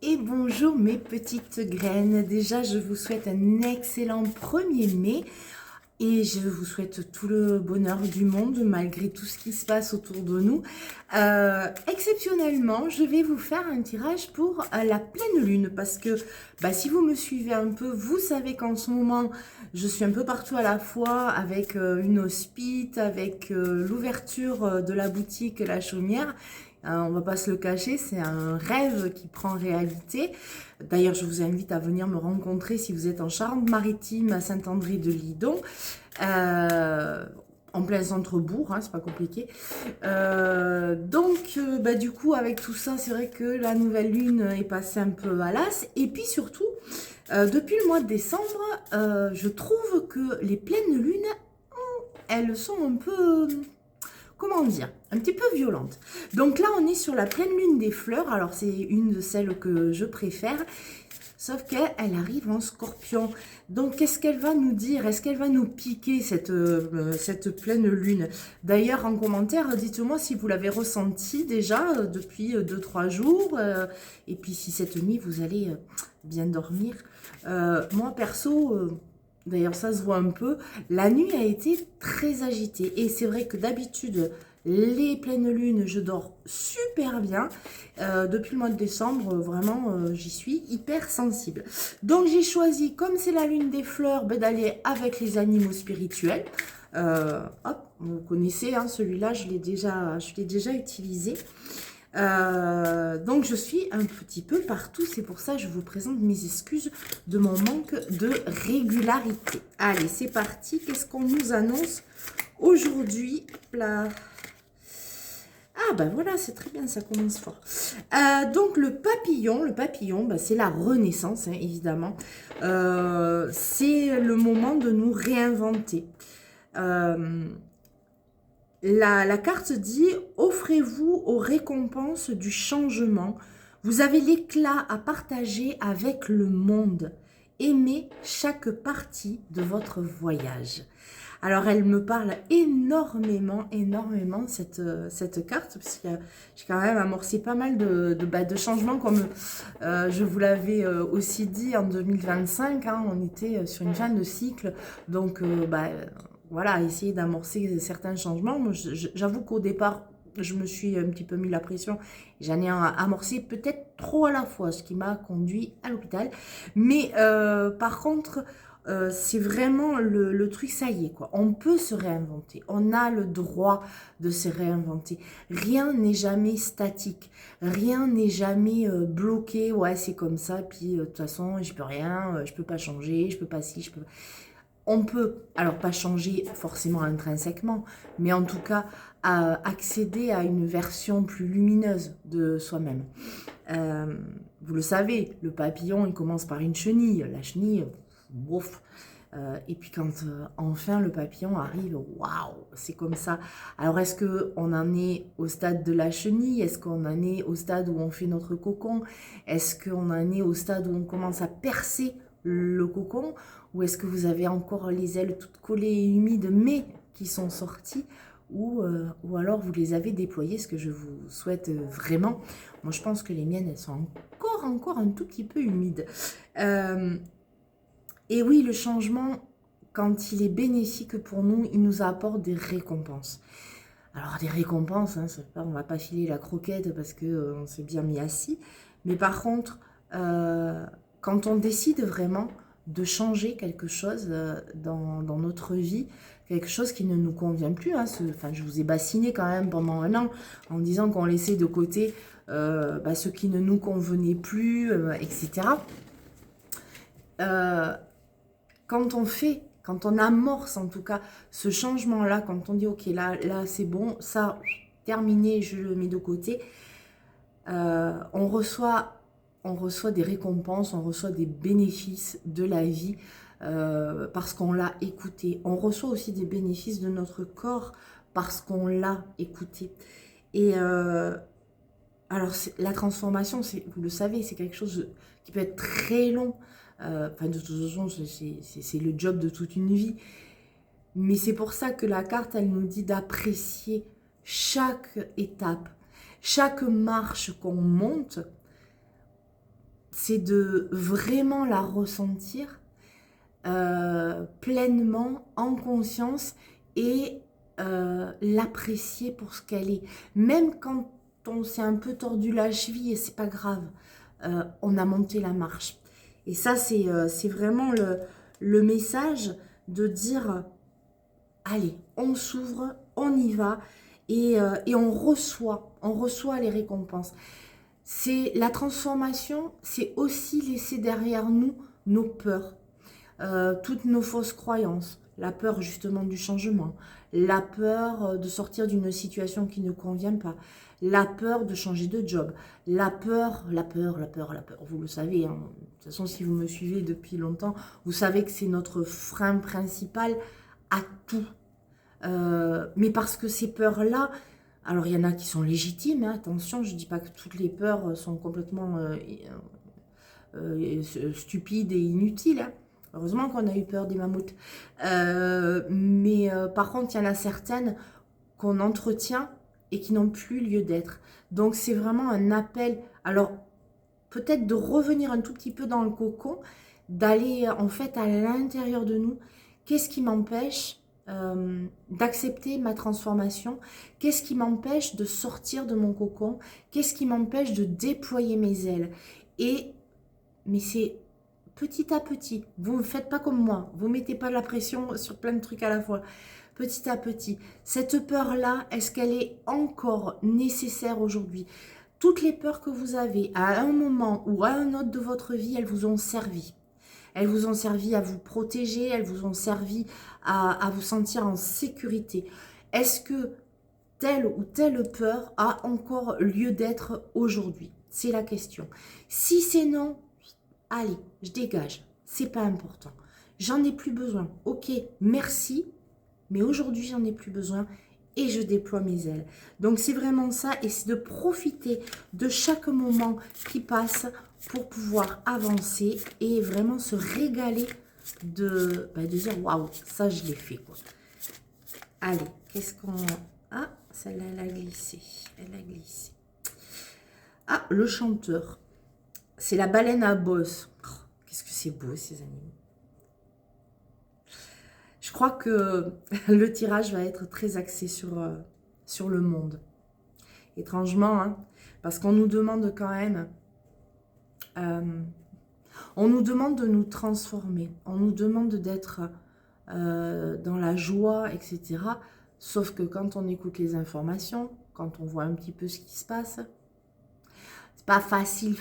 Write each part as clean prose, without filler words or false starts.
Et bonjour mes petites graines. Déjà, je vous souhaite un excellent 1er mai et je vous souhaite tout le bonheur du monde malgré tout ce qui se passe autour de nous. Exceptionnellement, je vais vous faire un tirage pour la pleine lune parce que si vous me suivez un peu, vous savez qu'en ce moment, je suis un peu partout à la fois avec une hospite, avec l'ouverture de la boutique La Chaumière. On va pas se le cacher, c'est un rêve qui prend réalité. D'ailleurs, je vous invite à venir me rencontrer si vous êtes en Charente-Maritime, à Saint-André-de-Lidon, en plein centre-bourg, hein, c'est pas compliqué. Du coup, avec tout ça, c'est vrai que la nouvelle lune est passée un peu à l'as. Et puis surtout, depuis le mois de décembre, je trouve que les pleines lunes, elles sont un peu... comment dire, un petit peu violente. Donc là, on est sur la pleine lune des fleurs. Alors, c'est une de celles que je préfère. Sauf qu'elle arrive en scorpion. Donc, qu'est-ce qu'elle va nous dire? Est-ce qu'elle va nous piquer cette pleine lune? D'ailleurs, en commentaire, dites-moi si vous l'avez ressenti déjà depuis 2-3 jours. Et puis, si cette nuit, vous allez bien dormir. Moi, perso... D'ailleurs, ça se voit un peu. La nuit a été très agitée. Et c'est vrai que d'habitude, les pleines lunes, je dors super bien. Depuis le mois de décembre, vraiment, j'y suis hyper sensible. Donc, j'ai choisi, comme c'est la lune des fleurs, d'aller avec les animaux spirituels. Hop, vous connaissez, hein, celui-là, je l'ai déjà utilisé. Donc je suis un petit peu partout, c'est pour ça que je vous présente mes excuses de mon manque de régularité. Allez, c'est parti, qu'est-ce qu'on nous annonce aujourd'hui? Là. Ah ben voilà, c'est très bien, ça commence fort. Donc le papillon, c'est la renaissance, hein, évidemment. C'est le moment de nous réinventer. La carte dit « Offrez-vous aux récompenses du changement. Vous avez l'éclat à partager avec le monde. Aimez chaque partie de votre voyage. » Alors, elle me parle énormément, cette carte, parce que j'ai quand même amorcé pas mal de changements, comme je vous l'avais aussi dit en 2025, hein, on était sur une fin de cycle, donc voilà, essayer d'amorcer certains changements. Moi, j'avoue qu'au départ, je me suis un petit peu mis la pression. J'en ai amorcé peut-être trop à la fois, ce qui m'a conduit à l'hôpital. Mais par contre, c'est vraiment le truc, ça y est, quoi. On peut se réinventer. On a le droit de se réinventer. Rien n'est jamais statique. Rien n'est jamais bloqué. Ouais, c'est comme ça. Puis, de toute façon, je peux rien. Je peux pas changer. Je peux pas ci, je peux... On peut, alors pas changer forcément intrinsèquement, mais en tout cas accéder à une version plus lumineuse de soi-même. Vous le savez, le papillon, il commence par une chenille. La chenille, bouf. Et puis quand enfin le papillon arrive, waouh, c'est comme ça. Alors est-ce qu'on en est au stade de la chenille? Est-ce qu'on en est au stade où on fait notre cocon? Est-ce qu'on en est au stade où on commence à percer le cocon? Ou est-ce que vous avez encore les ailes toutes collées et humides mais qui sont sorties? Ou alors vous les avez déployées, ce que je vous souhaite vraiment. Moi je pense que les miennes, elles sont encore un tout petit peu humides. Et oui, le changement, quand il est bénéfique pour nous, il nous apporte des récompenses. Alors des récompenses, hein, on ne va pas filer la croquette parce qu'on s'est bien mis assis. Mais par contre, quand on décide vraiment de changer quelque chose dans notre vie, quelque chose qui ne nous convient plus, hein, je vous ai bassiné quand même pendant 1 an en disant qu'on laissait de côté ce qui ne nous convenait plus, etc. Quand on amorce en tout cas ce changement-là, quand on dit ok, là c'est bon, ça, terminé, je le mets de côté, on reçoit des récompenses, on reçoit des bénéfices de la vie parce qu'on l'a écouté. On reçoit aussi des bénéfices de notre corps parce qu'on l'a écouté. Et alors, la transformation, vous le savez, c'est quelque chose qui peut être très long. De toute façon, c'est le job de toute une vie. Mais c'est pour ça que la carte, elle nous dit d'apprécier chaque étape, chaque marche qu'on monte. c'est de vraiment la ressentir pleinement, en conscience, et l'apprécier pour ce qu'elle est. Même quand on s'est un peu tordu la cheville, et c'est pas grave, on a monté la marche. Et ça, c'est vraiment le message de dire, allez, on s'ouvre, on y va, et on reçoit les récompenses. C'est la transformation, c'est aussi laisser derrière nous nos peurs, toutes nos fausses croyances, la peur justement du changement, la peur de sortir d'une situation qui ne convient pas, la peur de changer de job, la peur, vous le savez, hein. De toute façon, si vous me suivez depuis longtemps, vous savez que c'est notre frein principal à tout. Mais parce que ces peurs-là, alors il y en a qui sont légitimes, hein, attention, je ne dis pas que toutes les peurs sont complètement stupides et inutiles, hein. Heureusement qu'on a eu peur des mammouths. Mais par contre, il y en a certaines qu'on entretient et qui n'ont plus lieu d'être. Donc c'est vraiment un appel, alors peut-être de revenir un tout petit peu dans le cocon, d'aller en fait à l'intérieur de nous. Qu'est-ce qui m'empêche d'accepter ma transformation? Qu'est-ce qui m'empêche de sortir de mon cocon? Qu'est-ce qui m'empêche de déployer mes ailes? Mais c'est petit à petit. Vous ne faites pas comme moi. Vous ne mettez pas de la pression sur plein de trucs à la fois. Petit à petit. Cette peur-là, est-ce qu'elle est encore nécessaire aujourd'hui? Toutes les peurs que vous avez, à un moment ou à un autre de votre vie, elles vous ont servi. Elles vous ont servi à vous protéger, elles vous ont servi à vous sentir en sécurité. Est-ce que telle ou telle peur a encore lieu d'être aujourd'hui? C'est la question. Si c'est non, allez, je dégage. C'est pas important. J'en ai plus besoin. Ok, merci, mais aujourd'hui, j'en ai plus besoin et je déploie mes ailes. Donc, c'est vraiment ça, et c'est de profiter de chaque moment qui passe pour pouvoir avancer et vraiment se régaler de dire waouh, ça je l'ai fait quoi. Allez, qu'est-ce qu'on... Ah, celle-là elle a glissé. Elle a glissé. Ah, le chanteur. C'est la baleine à bosse. Oh, qu'est-ce que c'est beau ces animaux. Je crois que le tirage va être très axé sur le monde. Étrangement, hein, parce qu'on nous demande quand même... on nous demande de nous transformer, on nous demande d'être dans la joie, etc. Sauf que quand on écoute les informations, quand on voit un petit peu ce qui se passe, c'est pas facile.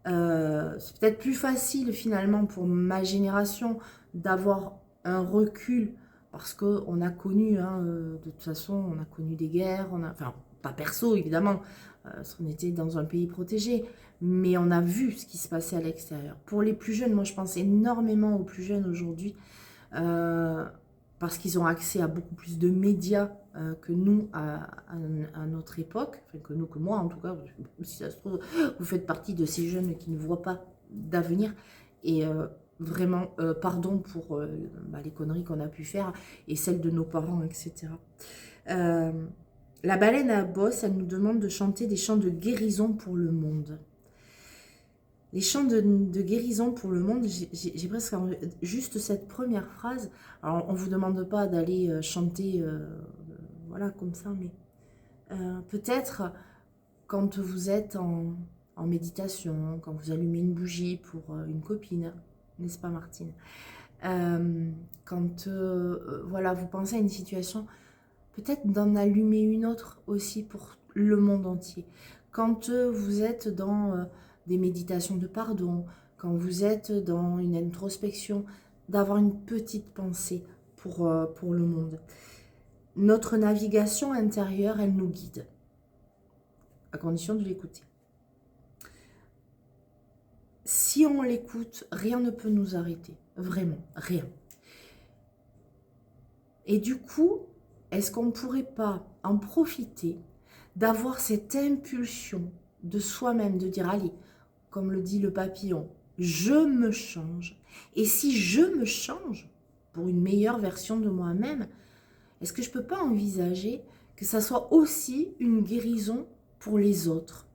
C'est peut-être plus facile finalement pour ma génération d'avoir un recul parce qu'on a connu, hein, de toute façon, on a connu des guerres, enfin, pas perso évidemment, parce qu'on était dans un pays protégé, mais on a vu ce qui se passait à l'extérieur. Pour les plus jeunes, moi je pense énormément aux plus jeunes aujourd'hui, parce qu'ils ont accès à beaucoup plus de médias que nous à notre époque, enfin que moi en tout cas, si ça se trouve, vous faites partie de ces jeunes qui ne voient pas d'avenir, et vraiment, pardon pour les conneries qu'on a pu faire, et celles de nos parents, etc. La baleine à bosse, elle nous demande de chanter des chants de guérison pour le monde. Les chants de guérison pour le monde, j'ai presque juste cette première phrase. Alors, on ne vous demande pas d'aller chanter, voilà, comme ça, mais peut-être quand vous êtes en méditation, quand vous allumez une bougie pour une copine, n'est-ce pas Martine? Quand voilà, vous pensez à une situation, peut-être d'en allumer une autre aussi pour le monde entier. Quand vous êtes dans des méditations de pardon, quand vous êtes dans une introspection, d'avoir une petite pensée pour le monde. Notre navigation intérieure, elle nous guide, à condition de l'écouter. Si on l'écoute, rien ne peut nous arrêter, vraiment, rien. Et du coup, est-ce qu'on ne pourrait pas en profiter, d'avoir cette impulsion de soi-même, de dire, allez, comme le dit le papillon, je me change. Et si je me change pour une meilleure version de moi-même, est-ce que je ne peux pas envisager que ça soit aussi une guérison pour les autres?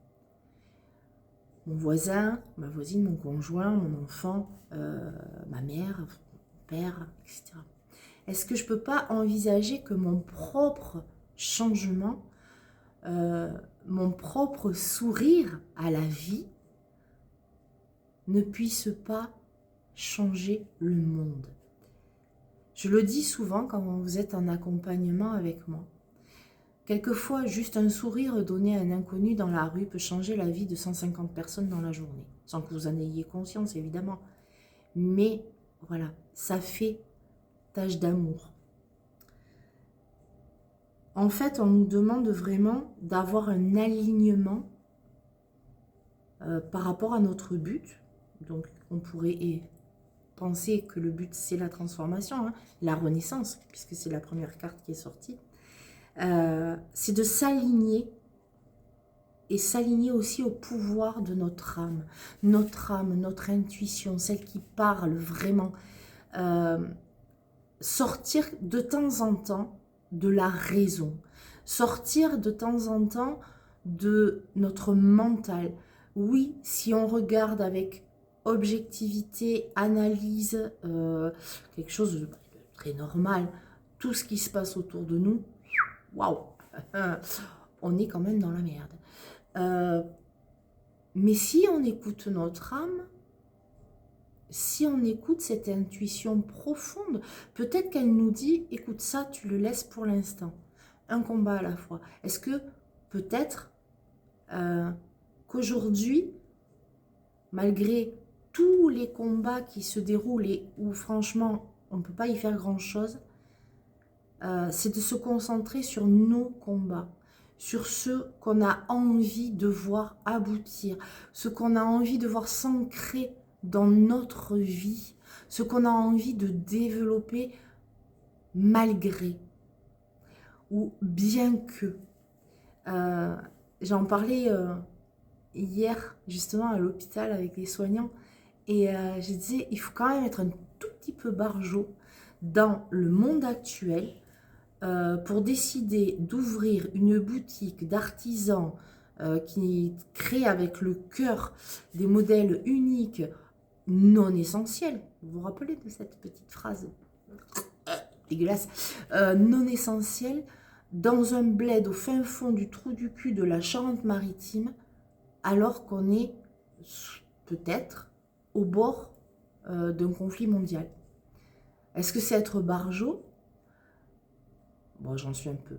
mon voisin, ma voisine, mon conjoint, mon enfant, ma mère, mon père, etc. Est-ce que je ne peux pas envisager que mon propre changement, mon propre sourire à la vie ne puisse pas changer le monde? Je le dis souvent quand vous êtes en accompagnement avec moi. Quelquefois, juste un sourire donné à un inconnu dans la rue peut changer la vie de 150 personnes dans la journée. Sans que vous en ayez conscience, évidemment. Mais voilà, ça fait tâche d'amour. En fait, on nous demande vraiment d'avoir un alignement par rapport à notre but. Donc, on pourrait penser que le but, c'est la transformation, hein, la renaissance, puisque c'est la première carte qui est sortie. C'est de s'aligner et s'aligner aussi au pouvoir de notre âme, notre intuition, celle qui parle vraiment. Sortir de temps en temps de la raison, sortir de temps en temps de notre mental. Oui, si on regarde avec objectivité, analyse, quelque chose de très normal, tout ce qui se passe autour de nous, waouh, on est quand même dans la merde. Mais si on écoute notre âme, si on écoute cette intuition profonde, peut-être qu'elle nous dit, écoute ça, tu le laisses pour l'instant, un combat à la fois. Est-ce que peut-être qu'aujourd'hui, malgré tous les combats qui se déroulent et où franchement, on ne peut pas y faire grand-chose, c'est de se concentrer sur nos combats, sur ce qu'on a envie de voir aboutir, ce qu'on a envie de voir s'ancrer dans notre vie, ce qu'on a envie de développer malgré ou bien que. J'en parlais hier justement à l'hôpital avec les soignants et je disais il faut quand même être un tout petit peu barjot dans le monde actuel pour décider d'ouvrir une boutique d'artisans qui crée avec le cœur des modèles uniques non essentiels. Vous vous rappelez de cette petite phrase dégueulasse, non essentielle, dans un bled au fin fond du trou du cul de la Charente-Maritime, alors qu'on est peut-être au bord d'un conflit mondial. Est-ce que c'est être barjot? Bon, j'en suis un peu.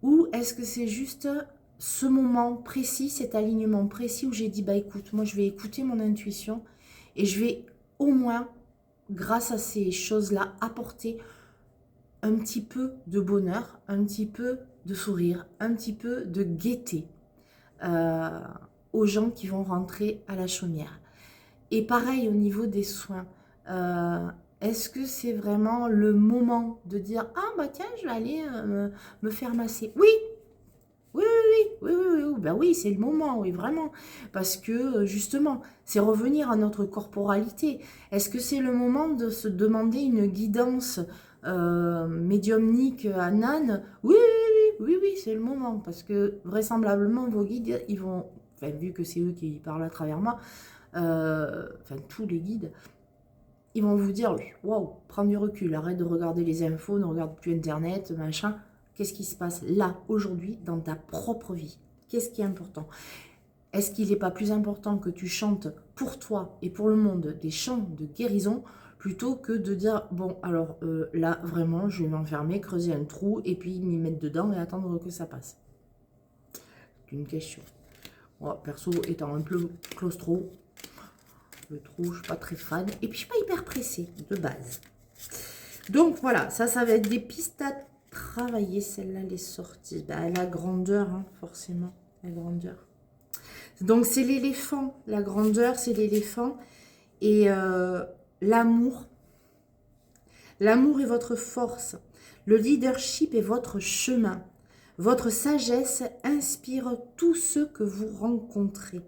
Ou est-ce que c'est juste ce moment précis, cet alignement précis où j'ai dit, bah écoute, moi je vais écouter mon intuition et je vais au moins, grâce à ces choses-là, apporter un petit peu de bonheur, un petit peu de sourire, un petit peu de gaieté aux gens qui vont rentrer à la chaumière. Et pareil au niveau des soins. Est-ce que c'est vraiment le moment de dire « Ah bah tiens, je vais aller me faire masser ». Oui, ben oui, c'est le moment, oui, vraiment. Parce que, justement, c'est revenir à notre corporalité. Est-ce que c'est le moment de se demander une guidance médiumnique à Nan? Oui, c'est le moment. Parce que, vraisemblablement, vos guides, ils vont, enfin, vu que c'est eux qui parlent à travers moi, enfin, tous les guides, ils vont vous dire, waouh, prends du recul, arrête de regarder les infos, ne regarde plus Internet, machin. Qu'est-ce qui se passe là, aujourd'hui, dans ta propre vie? Qu'est-ce qui est important? Est-ce qu'il n'est pas plus important que tu chantes pour toi et pour le monde des chants de guérison plutôt que de dire, bon, alors là, vraiment, je vais m'enfermer, creuser un trou et puis m'y mettre dedans et attendre que ça passe? C'est une question. Moi, perso, étant un peu claustro, le trou, je ne suis pas très fan. Et puis, je ne suis pas hyper pressée, de base. Donc, voilà, ça va être des pistes à travailler. Celle-là, les sorties. Bah, la grandeur, hein, forcément. La grandeur. Donc, c'est l'éléphant. La grandeur, c'est l'éléphant. Et l'amour. L'amour est votre force. Le leadership est votre chemin. Votre sagesse inspire tous ceux que vous rencontrez.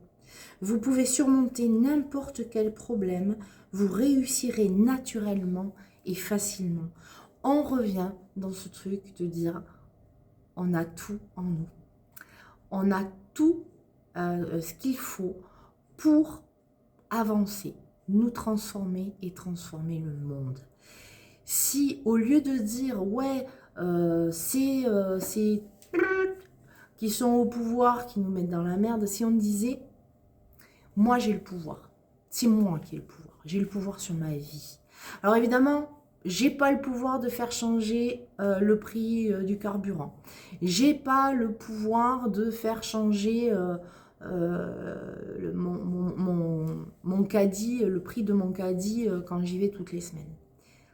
Vous pouvez surmonter n'importe quel problème. Vous réussirez naturellement et facilement. On revient dans ce truc de dire on a tout en nous. On a tout ce qu'il faut pour avancer, nous transformer et transformer le monde. Si au lieu de dire, ouais, c'est qui sont au pouvoir, qui nous mettent dans la merde, si on disait, moi j'ai le pouvoir, c'est moi qui ai le pouvoir, j'ai le pouvoir sur ma vie. Alors évidemment, j'ai pas le pouvoir de faire changer le prix du carburant, j'ai pas le pouvoir de faire changer mon caddie, le prix de mon caddie quand j'y vais toutes les semaines.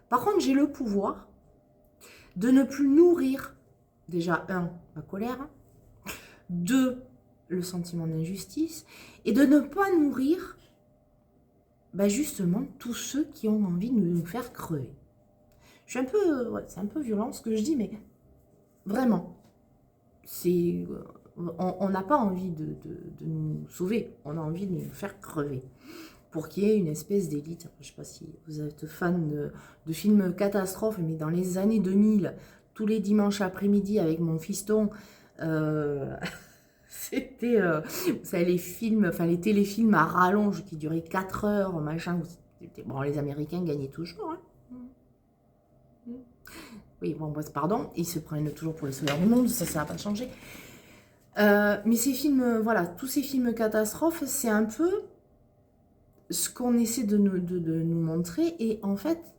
Par contre, j'ai le pouvoir de ne plus nourrir, déjà, ma colère, 2, le sentiment d'injustice, et de ne pas nourrir, justement, tous ceux qui ont envie de nous faire crever. Je suis un peu, c'est un peu violent ce que je dis, mais vraiment, on n'a pas envie de nous sauver, on a envie de nous faire crever. Pour qu'il y ait une espèce d'élite. Je ne sais pas si vous êtes fan de films catastrophes, mais dans les années 2000, tous les dimanches après-midi avec mon fiston, c'était, vous savez, les films, enfin les téléfilms à rallonge qui duraient 4 heures, machin. Bon, les Américains gagnaient toujours. Hein. Oui, bon, pardon, ils se prennent toujours pour les sauveurs du monde, ça n'a pas changé. Mais ces films, voilà, tous ces films catastrophes, c'est un peu ce qu'on essaie de nous montrer, et en fait,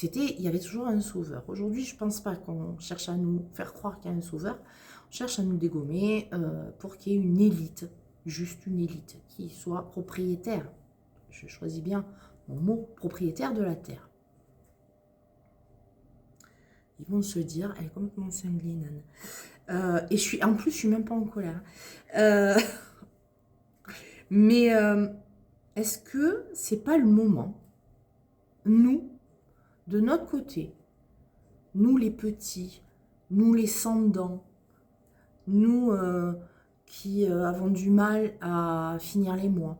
il y avait toujours un sauveur. Aujourd'hui, je ne pense pas qu'on cherche à nous faire croire qu'il y a un sauveur, on cherche à nous dégommer pour qu'il y ait une élite, juste une élite, qui soit propriétaire, je choisis bien mon mot, propriétaire de la terre. Ils vont se dire, elle est complètement cinglée, Nan. Et en plus, je suis même pas en colère. Mais... est-ce que c'est pas le moment, nous, de notre côté, nous les petits, nous les sans-dents, nous qui avons du mal à finir les mois,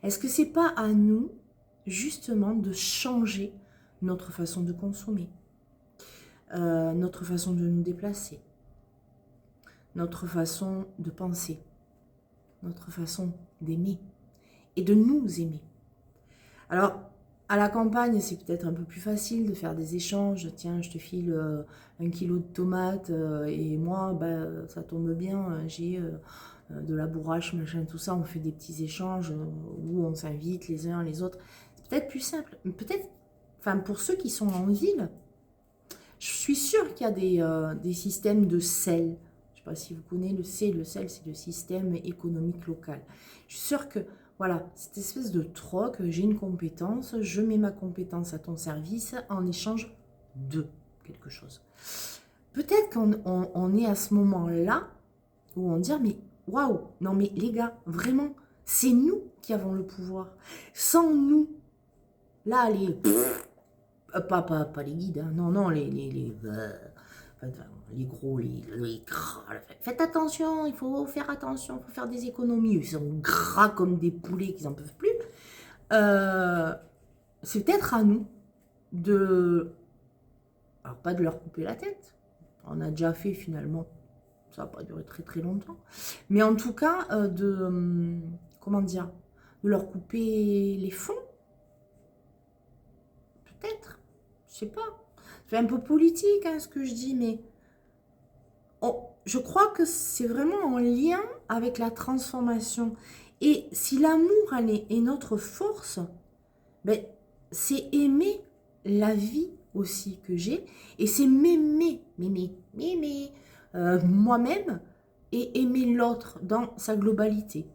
est-ce que c'est pas à nous, justement, de changer notre façon de consommer, notre façon de nous déplacer, notre façon de penser, notre façon d'aimer et de nous aimer. Alors, à la campagne, c'est peut-être un peu plus facile de faire des échanges. Tiens, je te file 1 kilo de tomates et moi, ça tombe bien, j'ai de la bourrache, machin, tout ça. On fait des petits échanges où on s'invite les uns les autres. C'est peut-être plus simple. Peut-être, enfin, pour ceux qui sont en ville, je suis sûre qu'il y a des systèmes de sel. Je ne sais pas si vous connaissez le sel. Le sel, c'est le système économique local. Je suis sûre que voilà, cette espèce de troc, j'ai une compétence, je mets ma compétence à ton service en échange de quelque chose. Peut-être qu'on est à ce moment-là où on dit, mais waouh, non mais les gars, vraiment, c'est nous qui avons le pouvoir. Sans nous, là, pas les guides, hein, non, les gros, les gras. Faites attention, il faut faire attention, il faut faire des économies. Ils sont gras comme des poulets qu'ils n'en peuvent plus. C'est peut-être à nous de... Alors, pas de leur couper la tête. On a déjà fait finalement. Ça n'a pas duré très très longtemps. Mais en tout cas, comment dire, de leur couper les fonds. Peut-être. Je sais pas. C'est un peu politique hein, ce que je dis, mais je crois que c'est vraiment en lien avec la transformation. Et si l'amour est notre force, c'est aimer la vie aussi que j'ai, et c'est m'aimer moi-même, et aimer l'autre dans sa globalité,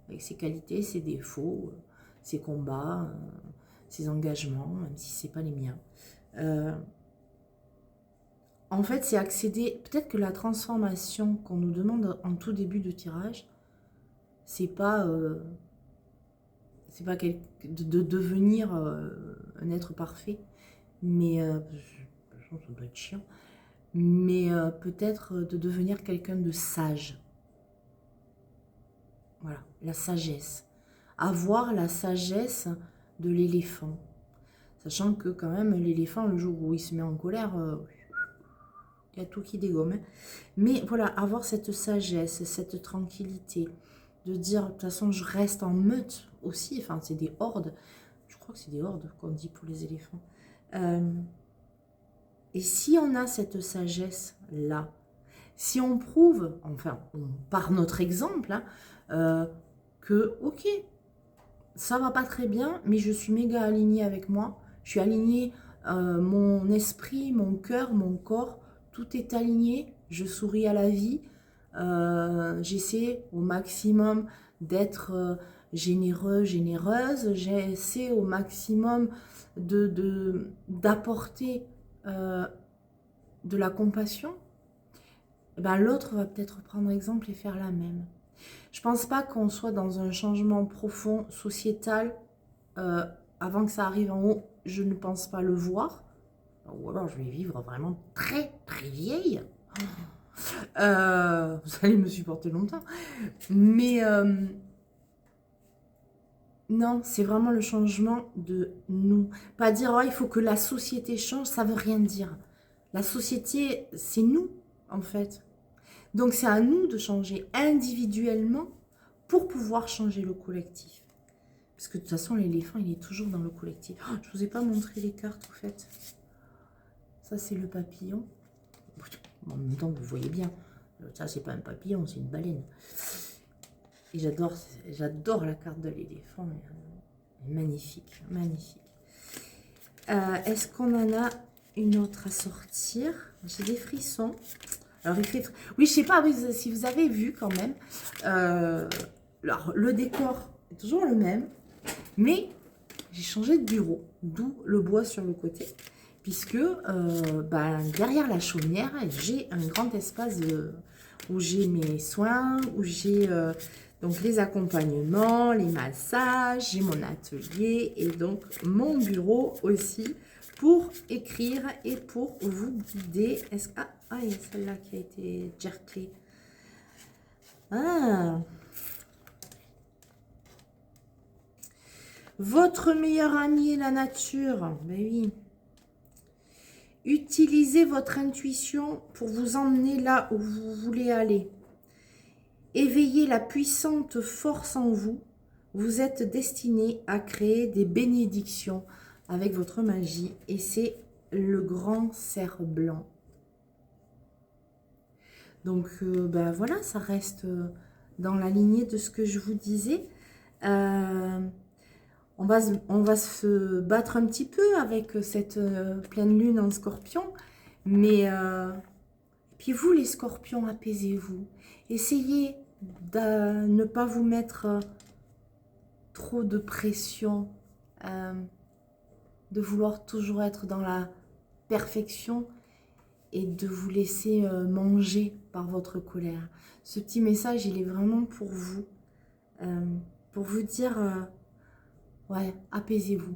avec ses qualités, ses défauts, ses combats, ses engagements, même si ce n'est pas les miens. En fait, c'est accéder... Peut-être que la transformation qu'on nous demande en tout début de tirage, c'est pas de devenir un être parfait, mais... ça doit être chiant. Mais peut-être de devenir quelqu'un de sage. Voilà, la sagesse. Avoir la sagesse de l'éléphant. Sachant que quand même, l'éléphant, le jour où il se met en colère... il y a tout qui dégomme. Mais voilà, avoir cette sagesse, cette tranquillité. de dire, de toute façon, je reste en meute aussi, enfin, c'est des hordes. Je crois que c'est des hordes qu'on dit pour les éléphants. Et si on a cette sagesse-là, si on prouve, enfin, par notre exemple, hein, que, ok, ça va pas très bien, mais je suis méga alignée avec moi, je suis alignée, mon esprit, mon cœur, mon corps, tout est aligné, je souris à la vie, j'essaie au maximum d'être généreux, généreuse, j'essaie au maximum d'apporter de la compassion, eh ben, l'autre va peut-être prendre exemple et faire la même. Je pense pas qu'on soit dans un changement profond, sociétal, avant que ça arrive en haut, je ne pense pas le voir. Ou alors je vais vivre vraiment très très vieille. Vous allez me supporter longtemps. Mais non, c'est vraiment le changement de nous. Pas dire, oh, il faut que la société change, ça veut rien dire. La société, c'est nous, en fait. Donc c'est à nous de changer individuellement pour pouvoir changer le collectif. Parce que de toute façon, l'éléphant, il est toujours dans le collectif. Oh, je ne vous ai pas montré les cartes, en fait. Ça, c'est le papillon. En même temps, vous voyez bien. Ça, c'est pas un papillon, c'est une baleine. Et j'adore la carte de l'éléphant. Magnifique, magnifique. Est-ce qu'on en a une autre à sortir? J'ai des frissons. Alors, il fait... Oui, je sais pas si vous avez vu quand même. Alors, le décor est toujours le même. Mais j'ai changé de bureau. D'où le bois sur le côté. Puisque derrière la chaumière, j'ai un grand espace où j'ai mes soins, où j'ai donc les accompagnements, les massages, j'ai mon atelier et donc mon bureau aussi pour écrire et pour vous guider. Est-ce que... Ah, il y a celle-là qui a été jerkée. Ah. Votre meilleur ami est la nature. Ben oui. Utilisez votre intuition pour vous emmener là où vous voulez aller. Éveillez la puissante force en vous. Vous êtes destiné à créer des bénédictions avec votre magie. Et c'est le grand cerf blanc. Donc, voilà, ça reste dans la lignée de ce que je vous disais. On va se battre un petit peu avec cette pleine lune en scorpion. Mais, puis vous, les scorpions, apaisez-vous. Essayez de ne pas vous mettre trop de pression, de vouloir toujours être dans la perfection et de vous laisser manger par votre colère. Ce petit message, il est vraiment pour vous dire, ouais, apaisez-vous,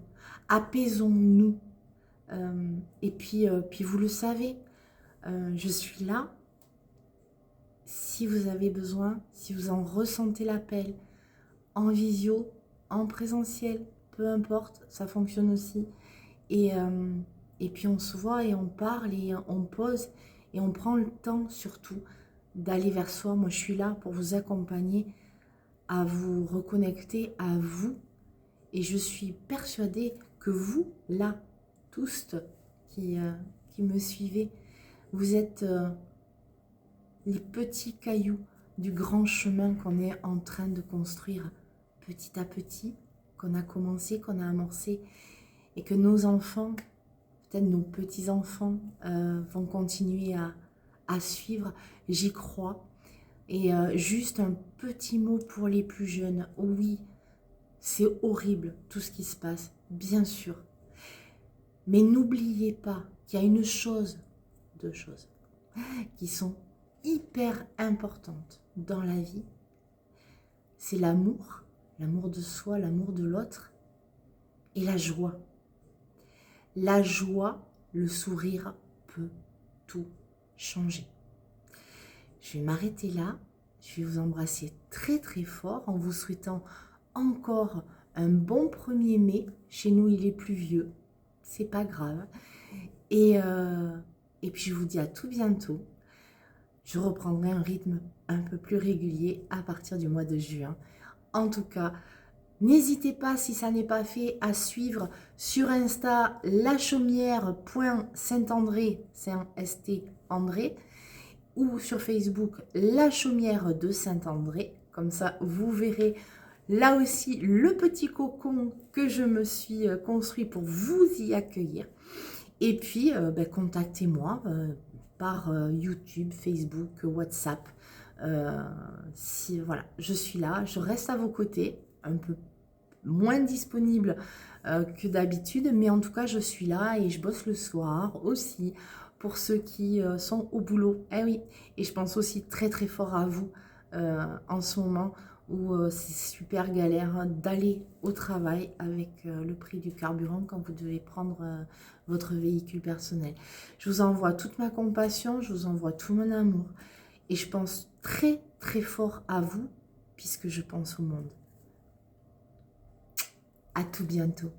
apaisons-nous. Et puis vous le savez, je suis là. Si vous avez besoin, si vous en ressentez l'appel, en visio, en présentiel, peu importe, ça fonctionne aussi. Et puis on se voit et on parle et on pose et on prend le temps surtout d'aller vers soi. Moi, je suis là pour vous accompagner à vous reconnecter à vous. Et je suis persuadée que vous, là, tous qui me suivez, vous êtes les petits cailloux du grand chemin qu'on est en train de construire petit à petit, qu'on a commencé, qu'on a amorcé, et que nos enfants, peut-être nos petits-enfants, vont continuer à suivre. J'y crois. Et juste un petit mot pour les plus jeunes. Oui, c'est horrible tout ce qui se passe, bien sûr. Mais n'oubliez pas qu'il y a deux choses qui sont hyper importantes dans la vie. C'est l'amour de soi, l'amour de l'autre et la joie. La joie, le sourire peut tout changer. Je vais m'arrêter là. Je vais vous embrasser très très fort en vous souhaitant encore un bon 1er mai. Chez nous, il est pluvieux. C'est pas grave. Et puis, je vous dis à tout bientôt. je reprendrai un rythme un peu plus régulier à partir du mois de juin. En tout cas, n'hésitez pas, si ça n'est pas fait, à suivre sur Insta lachaumière.saint-andré, c'est un ST André, ou sur Facebook La Chaumière de Saint-André. Comme ça, vous verrez là aussi le petit cocon que je me suis construit pour vous y accueillir. Et puis, contactez-moi par YouTube, Facebook, WhatsApp. Si, voilà, je suis là, je reste à vos côtés, un peu moins disponible que d'habitude, mais en tout cas, je suis là et je bosse le soir aussi pour ceux qui sont au boulot. Eh oui, et je pense aussi très très fort à vous en ce moment où c'est super galère d'aller au travail avec le prix du carburant quand vous devez prendre votre véhicule personnel. Je vous envoie toute ma compassion, je vous envoie tout mon amour et je pense très très fort à vous puisque je pense au monde. À tout bientôt.